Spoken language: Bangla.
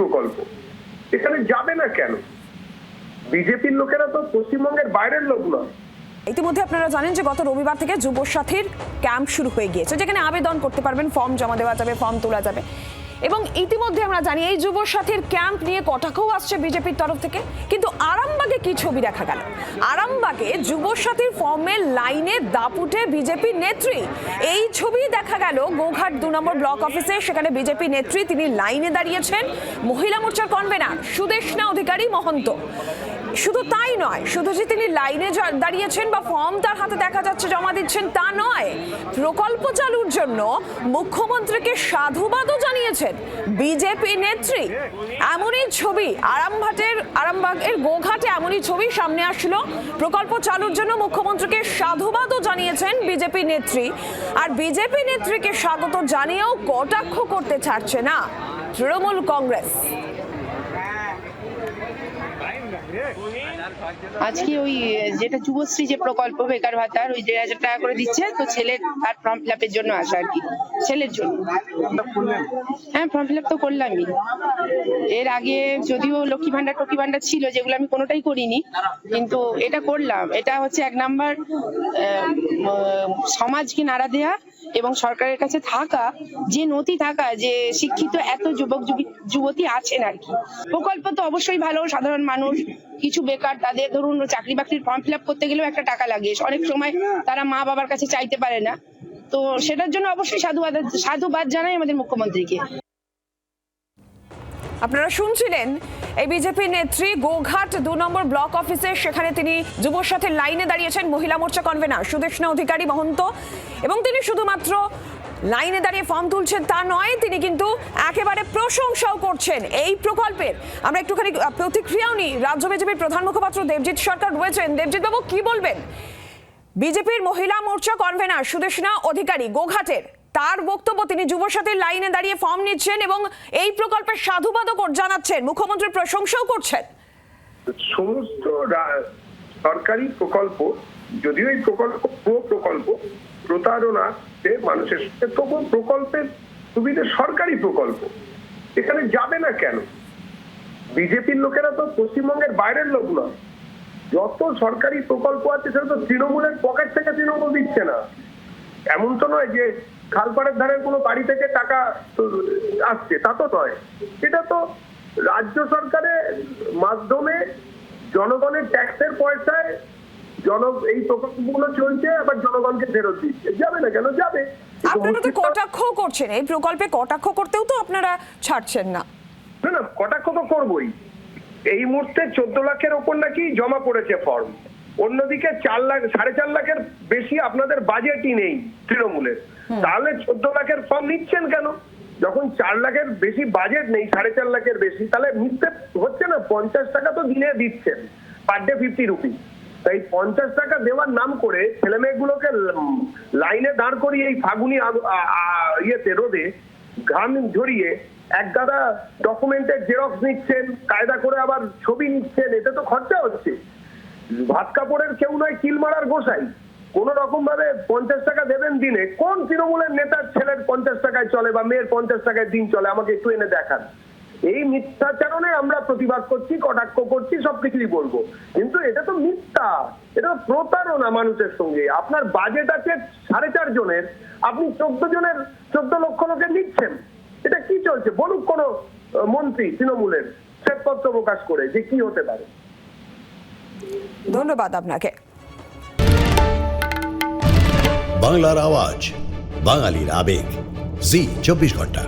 প্রকল্প, এখানে যাবে না কেন? বিজেপির লোকেরা তো পশ্চিমবঙ্গের বাইরের লোক নয়। ইতিমধ্যে আপনারা জানেন যে গত রবিবার থেকে যুবসাথীর ক্যাম্প শুরু হয়ে গিয়েছে, যেখানে আবেদন করতে পারবেন, ফর্ম জমা দেওয়া যাবে, ফর্ম তোলা যাবে। এবং ইতিমধ্যে আমরা জানি এই যুবসাথীর ক্যাম্প নিয়ে কটাক্ষও আসছে বিজেপির তরফ থেকে। কিন্তু আরামবাগে কি ছবি দেখা গেল? আরামবাগে যুবসাথীর ফর্মের লাইনে দাপুটে বিজেপির নেত্রী। এই ছবি দেখা গেল গোঘাট 2 নম্বর ব্লক অফিসে। সেখানে বিজেপি নেত্রী তিনি লাইনে দাঁড়িয়েছেন, মহিলা মোর্চার কনভেনার সুদেষ্ণা অধিকারী মহন্ত। শুধু তাই নয়, শুধু যে তিনি লাইনে দাঁড়িয়েছেন বা ফর্ম তার হাতে দেখা যাচ্ছে জমা দিচ্ছেন তা নয়, প্রকল্প চালুর জন্য মুখ্যমন্ত্রীকে সাধুবাদও জানিয়েছেন বিজেপি নেত্রী। এমনই ছবি আরামবাগের গোঘাটে এমনই ছবি সামনে আসলো। প্রকল্প চালুর জন্য মুখ্যমন্ত্রীকে সাধুবাদও জানিয়েছেন বিজেপি নেত্রী। আর বিজেপি নেত্রীকে স্বাগত জানিয়েও কটাক্ষ করতে ছাড়ছে না তৃণমূল কংগ্রেস। আজকে ওই যেটা যুবশ্রী যে প্রকল্প বেকার ভাতার ওই 1,500 টাকা করে দিচ্ছে, তো ছেলের তার ফর্ম ফিল আপের জন্য আসা আর কি, ছেলের জন্য। হ্যাঁ, ফর্ম ফিল আপ তো করলামই। এর আগে যদিও লক্ষ্মী ভান্ডার টক্ষ্মী ভান্ডার ছিল, যেগুলো আমি কোনোটাই করিনি, কিন্তু এটা করলাম। এটা হচ্ছে 1 নাম্বার সমাজকে নাড়া দেয়া এবং সরকারের কাছে থাকা যে নথি থাকা যে শিক্ষিত এত যুবক যুবতী আছেন আর কি। প্রকল্প তো অবশ্যই ভালো। সাধারণ মানুষ কিছু বেকার, তাদের ধরুন চাকরি বাকরির ফর্ম ফিল আপ করতে গেলেও একটা টাকা লাগে, অনেক সময় তারা মা বাবার কাছে চাইতে পারে না, তো সেটার জন্য অবশ্যই সাধুবাদ জানাই আমাদের মুখ্যমন্ত্রীকে। আপনারা শুনছিলেন এই বিজেপি নেত্রী গোঘাট 2 নম্বর ব্লক অফিসে। সেখানে তিনি যুবসাথীর লাইনে দাঁড়িয়েছেন মহিলা মোর্চা কনভেনার সুদেষ্ণা অধিকারী মহন্ত। এবং তিনি শুধুমাত্র লাইনে দাঁড়িয়ে ফর্ম তুলছেন তা নয়, তিনি কিন্তু একেবারে প্রশংসাও করছেন এই প্রকল্পের। আমরা একটুখানি প্রতিক্রিয়াও নিই। রাজ্য বিজেপির প্রধান মুখপাত্র দেবজিৎ সরকার রয়েছেন। দেবজিৎ বাবু, কি বলবেন? বিজেপির মহিলা মোর্চা কনভেনার সুদেষ্ণা অধিকারী গোঘাটের তার বক্তব্য, তিনি যুবসাথীর লাইনে দাঁড়িয়ে ফর্ম নিচ্ছেন এবং এই প্রকল্পের সাধুবাদও জানাচ্ছেন, মুখ্যমন্ত্রীর প্রশংসাও করছেন। সমস্ত সরকারি প্রকল্প, যদিও এই প্রকল্প প্রতারণাতে মানুষের সাথে, তবু প্রকল্পের সুবিধে সরকারি প্রকল্প, এখানে যাবে না কেন? বিজেপির লোকেরা তো পশ্চিমবঙ্গের বাইরের লোক নয়। যত সরকারি প্রকল্প আছে সেটা তো তৃণমূলের পকেট থেকে তৃণমূল দিচ্ছে না। এমন তো নয় যে খালপাড়ের ধারে কোনো বাড়ি থেকে টাকা আসছে, তা তো নয়। এটা তো রাজ্য সরকারের মাধ্যমে জনগণের ট্যাক্সের পয়সায় এই প্রকল্পগুলো চলছে, আবার জনগণকে ফেরত দিচ্ছে। যাবে না কেন? যাবে। আপনারা তো কটাক্ষ করছেন, এই প্রকল্পে কটাক্ষ করতেও তো আপনারা ছাড়ছেন না। না, কটাক্ষ তো করবোই। এই মুহূর্তে 14 লাখের ওপর নাকি জমা পড়েছে ফর্ম। অন্যদিকে 4 লাখ 4.5 লাখের বেশি আপনাদের বাজেটই নেই তৃণমূলের। তাহলে 14 লাখের ফর্ম নিচ্ছেন কেন? যখন 4 লাখের বেশি বাজেট নেই, 4.5 লাখের বেশি, তাহলে নিতে হচ্ছে না। 50 টাকা তো দিনে দিচ্ছেন, পার ডে 50 রুপি। তাই 50 টাকা দেওয়ার নাম করে ছেলে মেয়েগুলোকে লাইনে দাঁড় করিয়ে এই ফাগুনি রোদে ঘাম ঝরিয়ে এক গাদা ডকুমেন্টের জেরক্স নিচ্ছেন, কায়দা করে আবার ছবি নিচ্ছেন, এতে তো খরচা হচ্ছে। ভাত কাপড়ের কেউ নয় কিল মারার গোসাই। কোন রকম ভাবে 50 টাকা দেবেন দিনে? কোন তৃণমূলের নেতার ছেলের 50 টাকায় চলে বা মেয়ের 50 টাকায় দিন চলে? আমাকে একটু এনে দেখান। এই মিথ্যাচারণে আমরা প্রতিবাদ করছি, কটাক্ষ করছি, সবকিছুই বলবো, কিন্তু এটা তো মিথ্যা, এটা তো প্রতারণা মানুষের সঙ্গে। আপনার বাজেট আছে 4.5 জনের, আপনি 14 লক্ষ লোকের নিচ্ছেন। এটা কি চলছে? বলুক কোন মন্ত্রী তৃণমূলের শ্বেতপত্র প্রকাশ করে যে কি হতে পারে। ধন্যবাদ আপনাকে। বাংলার আওয়াজ, বাঙালির আবেগ, জি 24 ঘন্টা।